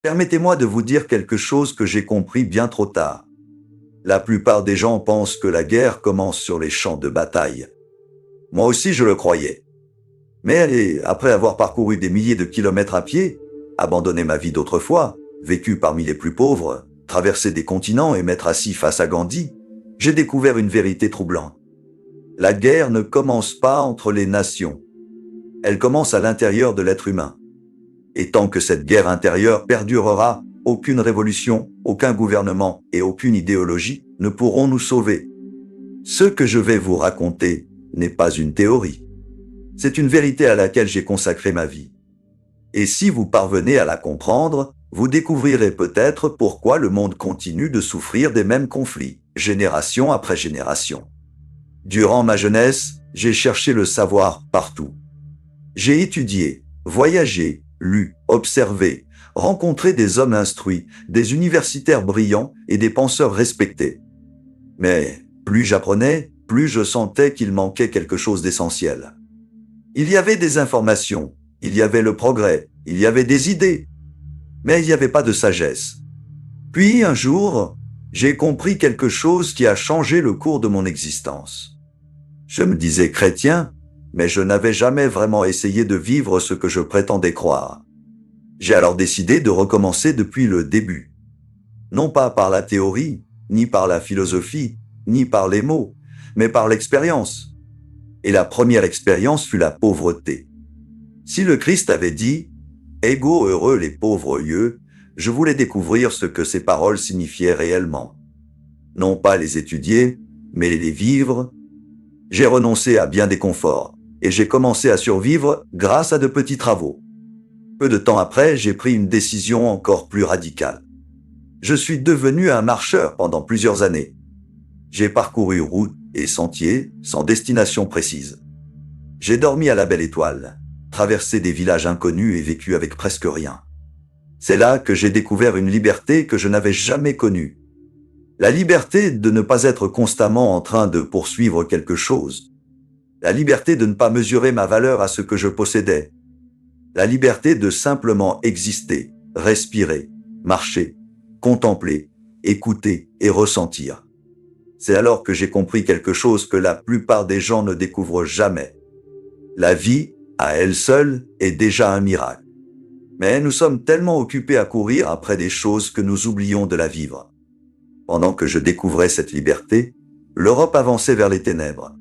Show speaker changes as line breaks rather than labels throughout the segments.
Permettez-moi de vous dire quelque chose que j'ai compris bien trop tard. La plupart des gens pensent que la guerre commence sur les champs de bataille. Moi aussi je le croyais. Mais après avoir parcouru des milliers de kilomètres à pied, abandonné ma vie d'autrefois, vécu parmi les plus pauvres, traversé des continents et m'être assis face à Gandhi, j'ai découvert une vérité troublante. La guerre ne commence pas entre les nations. Elle commence à l'intérieur de l'être humain. Et tant que cette guerre intérieure perdurera, aucune révolution, aucun gouvernement et aucune idéologie ne pourront nous sauver. Ce que je vais vous raconter n'est pas une théorie. C'est une vérité à laquelle j'ai consacré ma vie. Et si vous parvenez à la comprendre, vous découvrirez peut-être pourquoi le monde continue de souffrir des mêmes conflits, génération après génération. Durant ma jeunesse, j'ai cherché le savoir partout. J'ai étudié, voyagé, lu, observé, rencontré des hommes instruits, des universitaires brillants et des penseurs respectés. Mais plus j'apprenais, plus je sentais qu'il manquait quelque chose d'essentiel. Il y avait des informations, il y avait le progrès, il y avait des idées, mais il n'y avait pas de sagesse. Puis un jour, j'ai compris quelque chose qui a changé le cours de mon existence. Je me disais chrétien, mais je n'avais jamais vraiment essayé de vivre ce que je prétendais croire. J'ai alors décidé de recommencer depuis le début. Non pas par la théorie, ni par la philosophie, ni par les mots, mais par l'expérience. Et la première expérience fut la pauvreté. Si le Christ avait dit « Égaux heureux les pauvres yeux », je voulais découvrir ce que ces paroles signifiaient réellement. Non pas les étudier, mais les vivre. J'ai renoncé à bien des conforts et j'ai commencé à survivre grâce à de petits travaux. Peu de temps après, j'ai pris une décision encore plus radicale. Je suis devenu un marcheur pendant plusieurs années. J'ai parcouru routes et sentiers sans destination précise. J'ai dormi à la belle étoile, traversé des villages inconnus et vécu avec presque rien. C'est là que j'ai découvert une liberté que je n'avais jamais connue. La liberté de ne pas être constamment en train de poursuivre quelque chose. La liberté de ne pas mesurer ma valeur à ce que je possédais. La liberté de simplement exister, respirer, marcher, contempler, écouter et ressentir. C'est alors que j'ai compris quelque chose que la plupart des gens ne découvrent jamais. La vie, à elle seule, est déjà un miracle. Mais nous sommes tellement occupés à courir après des choses que nous oublions de la vivre. Pendant que je découvrais cette liberté, l'Europe avançait vers les ténèbres.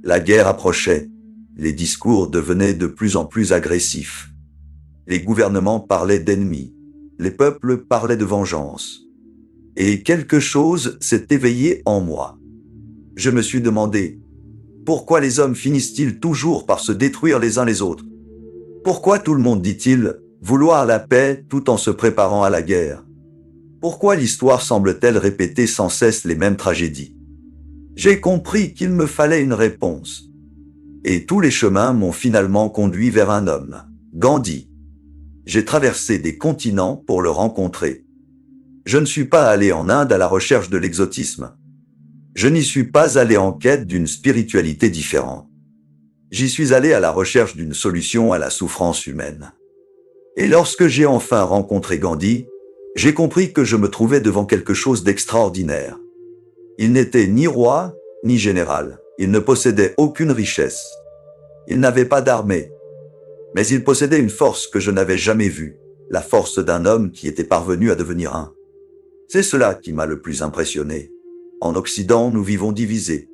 La guerre approchait. Les discours devenaient de plus en plus agressifs. Les gouvernements parlaient d'ennemis. Les peuples parlaient de vengeance. Et quelque chose s'est éveillé en moi. Je me suis demandé, pourquoi les hommes finissent-ils toujours par se détruire les uns les autres? Pourquoi tout le monde dit-il vouloir la paix tout en se préparant à la guerre? Pourquoi l'histoire semble-t-elle répéter sans cesse les mêmes tragédies? J'ai compris qu'il me fallait une réponse. Et tous les chemins m'ont finalement conduit vers un homme, Gandhi. J'ai traversé des continents pour le rencontrer. Je ne suis pas allé en Inde à la recherche de l'exotisme. Je n'y suis pas allé en quête d'une spiritualité différente. J'y suis allé à la recherche d'une solution à la souffrance humaine. Et lorsque j'ai enfin rencontré Gandhi, j'ai compris que je me trouvais devant quelque chose d'extraordinaire. Il n'était ni roi, ni général. Il ne possédait aucune richesse. Il n'avait pas d'armée. Mais il possédait une force que je n'avais jamais vue, la force d'un homme qui était parvenu à devenir un. C'est cela qui m'a le plus impressionné. En Occident, nous vivons divisés.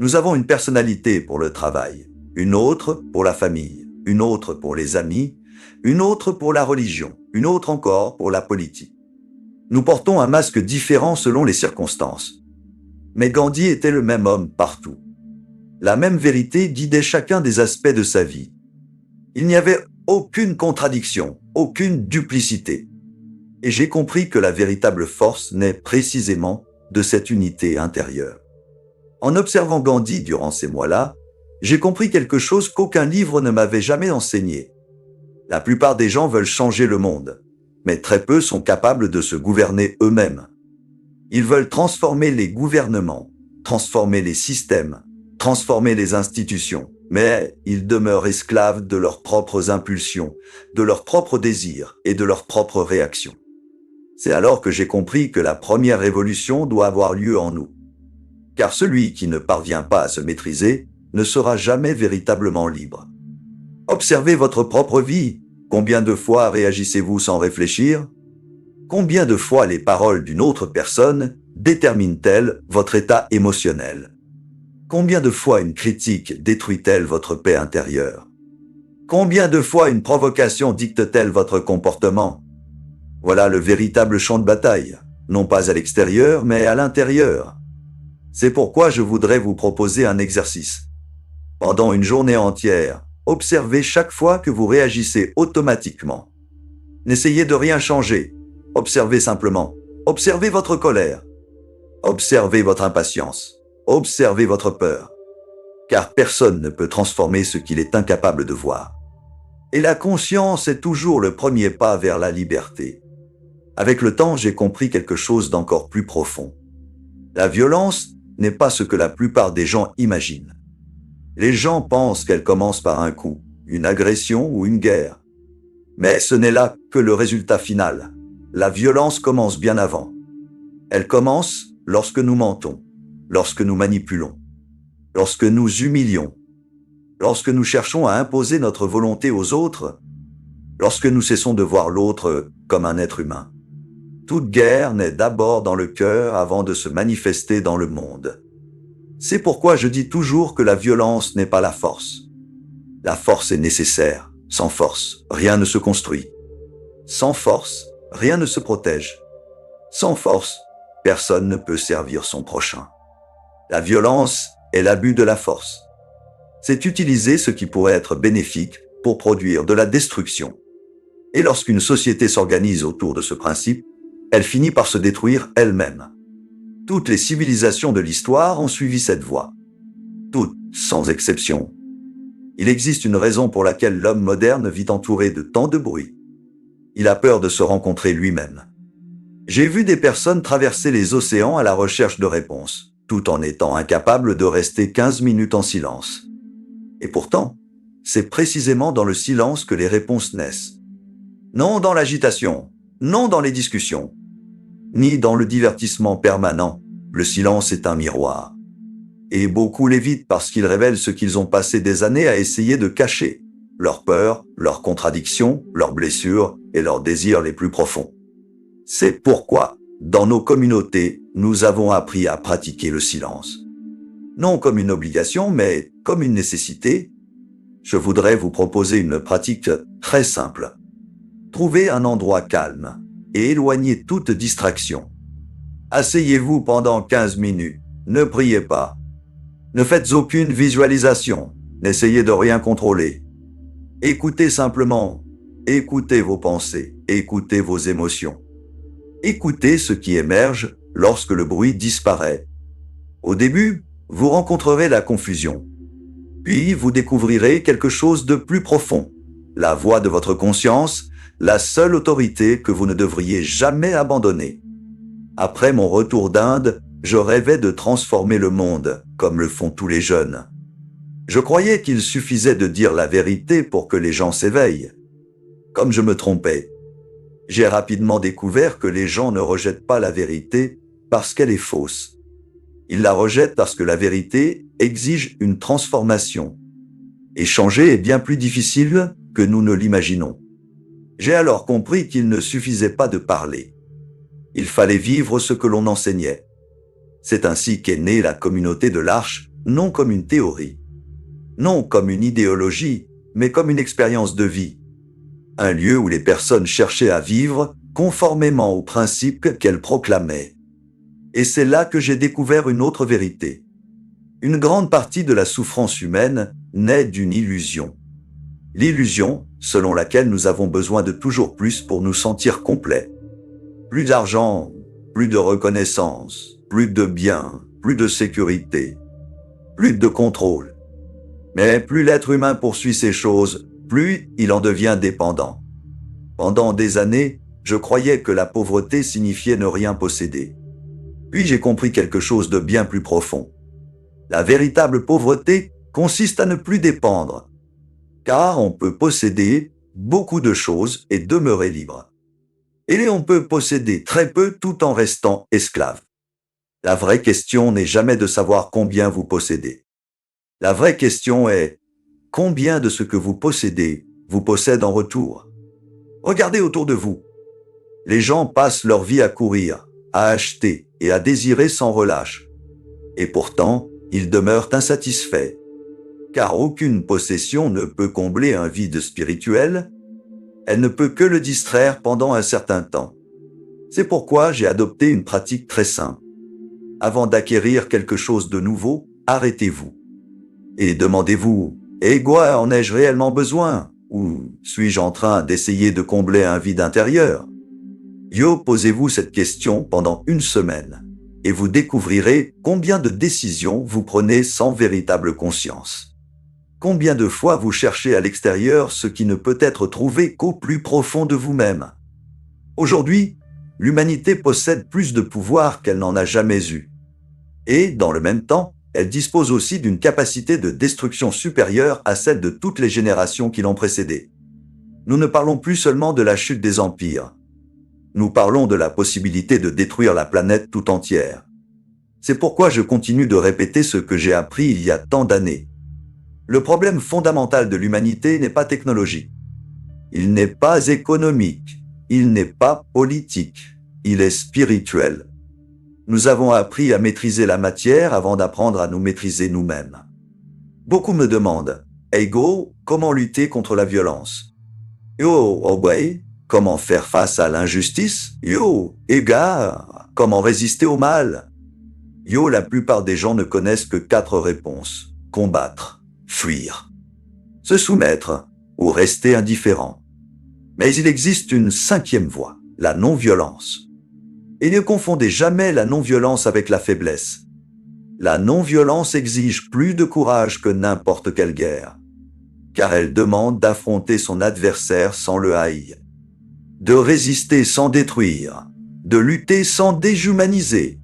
Nous avons une personnalité pour le travail, une autre pour la famille, une autre pour les amis, une autre pour la religion, une autre encore pour la politique. Nous portons un masque différent selon les circonstances. Mais Gandhi était le même homme partout. La même vérité guidait chacun des aspects de sa vie. Il n'y avait aucune contradiction, aucune duplicité. Et j'ai compris que la véritable force naît précisément de cette unité intérieure. En observant Gandhi durant ces mois-là, j'ai compris quelque chose qu'aucun livre ne m'avait jamais enseigné. La plupart des gens veulent changer le monde, mais très peu sont capables de se gouverner eux-mêmes. Ils veulent transformer les gouvernements, transformer les systèmes, transformer les institutions, mais ils demeurent esclaves de leurs propres impulsions, de leurs propres désirs et de leurs propres réactions. C'est alors que j'ai compris que la première révolution doit avoir lieu en nous. Car celui qui ne parvient pas à se maîtriser ne sera jamais véritablement libre. Observez votre propre vie. Combien de fois réagissez-vous sans réfléchir? Combien de fois les paroles d'une autre personne déterminent-elles votre état émotionnel? Combien de fois une critique détruit-elle votre paix intérieure? Combien de fois une provocation dicte-t-elle votre comportement? Voilà le véritable champ de bataille, non pas à l'extérieur, mais à l'intérieur. C'est pourquoi je voudrais vous proposer un exercice. Pendant une journée entière, observez chaque fois que vous réagissez automatiquement. N'essayez de rien changer. Observez simplement. Observez votre colère. Observez votre impatience. Observez votre peur. Car personne ne peut transformer ce qu'il est incapable de voir. Et la conscience est toujours le premier pas vers la liberté. Avec le temps, j'ai compris quelque chose d'encore plus profond. La violence n'est pas ce que la plupart des gens imaginent. Les gens pensent qu'elle commence par un coup, une agression ou une guerre. Mais ce n'est là que le résultat final. La violence commence bien avant. Elle commence lorsque nous mentons, lorsque nous manipulons, lorsque nous humilions, lorsque nous cherchons à imposer notre volonté aux autres, lorsque nous cessons de voir l'autre comme un être humain. Toute guerre naît d'abord dans le cœur avant de se manifester dans le monde. C'est pourquoi je dis toujours que la violence n'est pas la force. La force est nécessaire. Sans force, rien ne se construit. Sans force, rien ne se protège. Sans force, personne ne peut servir son prochain. La violence est l'abus de la force. C'est utiliser ce qui pourrait être bénéfique pour produire de la destruction. Et lorsqu'une société s'organise autour de ce principe, elle finit par se détruire elle-même. Toutes les civilisations de l'histoire ont suivi cette voie. Toutes, sans exception. Il existe une raison pour laquelle l'homme moderne vit entouré de tant de bruit. Il a peur de se rencontrer lui-même. J'ai vu des personnes traverser les océans à la recherche de réponses, tout en étant incapables de rester 15 minutes en silence. Et pourtant, c'est précisément dans le silence que les réponses naissent. Non dans l'agitation, non dans les discussions, ni dans le divertissement permanent. Le silence est un miroir. Et beaucoup l'évitent parce qu'il révèle ce qu'ils ont passé des années à essayer de cacher. Leurs peurs, leurs contradictions, leurs blessures et leurs désirs les plus profonds. C'est pourquoi, dans nos communautés, nous avons appris à pratiquer le silence. Non comme une obligation, mais comme une nécessité. Je voudrais vous proposer une pratique très simple. Trouvez un endroit calme et éloignez toute distraction. Asseyez-vous pendant 15 minutes. Ne priez pas. Ne faites aucune visualisation. N'essayez de rien contrôler. Écoutez simplement. Écoutez vos pensées. Écoutez vos émotions. Écoutez ce qui émerge lorsque le bruit disparaît. Au début, vous rencontrerez la confusion. Puis vous découvrirez quelque chose de plus profond. La voix de votre conscience, la seule autorité que vous ne devriez jamais abandonner. Après mon retour d'Inde, je rêvais de transformer le monde, comme le font tous les jeunes. Je croyais qu'il suffisait de dire la vérité pour que les gens s'éveillent. Comme je me trompais. J'ai rapidement découvert que les gens ne rejettent pas la vérité parce qu'elle est fausse. Ils la rejettent parce que la vérité exige une transformation. Et changer est bien plus difficile que nous ne l'imaginons. J'ai alors compris qu'il ne suffisait pas de parler. Il fallait vivre ce que l'on enseignait. C'est ainsi qu'est née la communauté de l'Arche, non comme une théorie, non comme une idéologie, mais comme une expérience de vie. Un lieu où les personnes cherchaient à vivre conformément aux principes qu'elles proclamaient. Et c'est là que j'ai découvert une autre vérité. Une grande partie de la souffrance humaine naît d'une illusion. L'illusion selon laquelle nous avons besoin de toujours plus pour nous sentir complets. Plus d'argent, plus de reconnaissance, plus de biens, plus de sécurité, plus de contrôle. Mais plus l'être humain poursuit ces choses, plus il en devient dépendant. Pendant des années, je croyais que la pauvreté signifiait ne rien posséder. Puis j'ai compris quelque chose de bien plus profond. La véritable pauvreté consiste à ne plus dépendre, car on peut posséder beaucoup de choses et demeurer libre. Et on peut posséder très peu tout en restant esclave. La vraie question n'est jamais de savoir combien vous possédez. La vraie question est combien de ce que vous possédez vous possède en retour. Regardez autour de vous. Les gens passent leur vie à courir, à acheter et à désirer sans relâche. Et pourtant, ils demeurent insatisfaits. Car aucune possession ne peut combler un vide spirituel, elle ne peut que le distraire pendant un certain temps. C'est pourquoi j'ai adopté une pratique très simple. Avant d'acquérir quelque chose de nouveau, arrêtez-vous. Et demandez-vous, quoi en ai-je réellement besoin? Ou suis-je en train d'essayer de combler un vide intérieur? Posez-vous cette question pendant une semaine, et vous découvrirez combien de décisions vous prenez sans véritable conscience. Combien de fois vous cherchez à l'extérieur ce qui ne peut être trouvé qu'au plus profond de vous-même. Aujourd'hui, l'humanité possède plus de pouvoir qu'elle n'en a jamais eu. Et, dans le même temps, elle dispose aussi d'une capacité de destruction supérieure à celle de toutes les générations qui l'ont précédée. Nous ne parlons plus seulement de la chute des empires. Nous parlons de la possibilité de détruire la planète tout entière. C'est pourquoi je continue de répéter ce que j'ai appris il y a tant d'années. Le problème fondamental de l'humanité n'est pas technologique. Il n'est pas économique. Il n'est pas politique. Il est spirituel. Nous avons appris à maîtriser la matière avant d'apprendre à nous maîtriser nous-mêmes. Beaucoup me demandent, Ego, comment lutter contre la violence? Comment faire face à l'injustice? Comment résister au mal? La plupart des gens ne connaissent que 4 réponses. Combattre, fuir, se soumettre ou rester indifférent. Mais il existe une 5e voie, la non-violence. Et ne confondez jamais la non-violence avec la faiblesse. La non-violence exige plus de courage que n'importe quelle guerre, car elle demande d'affronter son adversaire sans le haïr, de résister sans détruire, de lutter sans déshumaniser,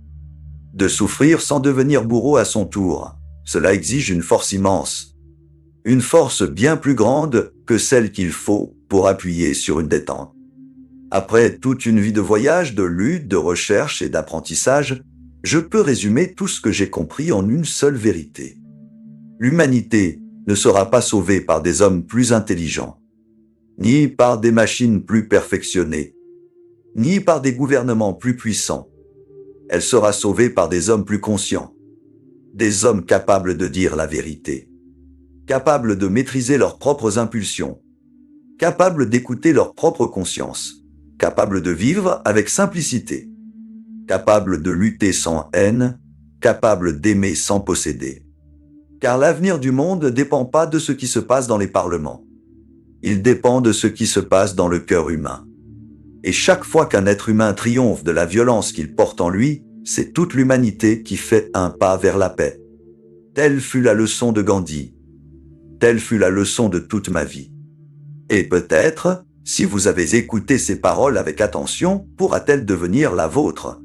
de souffrir sans devenir bourreau à son tour. Cela exige une force immense, une force bien plus grande que celle qu'il faut pour appuyer sur une détente. Après toute une vie de voyage, de lutte, de recherche et d'apprentissage, je peux résumer tout ce que j'ai compris en une seule vérité. L'humanité ne sera pas sauvée par des hommes plus intelligents, ni par des machines plus perfectionnées, ni par des gouvernements plus puissants. Elle sera sauvée par des hommes plus conscients, des hommes capables de dire la vérité, capables de maîtriser leurs propres impulsions, capables d'écouter leur propre conscience, capables de vivre avec simplicité, capables de lutter sans haine, capables d'aimer sans posséder. Car l'avenir du monde ne dépend pas de ce qui se passe dans les parlements. Il dépend de ce qui se passe dans le cœur humain. Et chaque fois qu'un être humain triomphe de la violence qu'il porte en lui, c'est toute l'humanité qui fait un pas vers la paix. Telle fut la leçon de Gandhi. Telle fut la leçon de toute ma vie. Et peut-être, si vous avez écouté ces paroles avec attention, pourra-t-elle devenir la vôtre.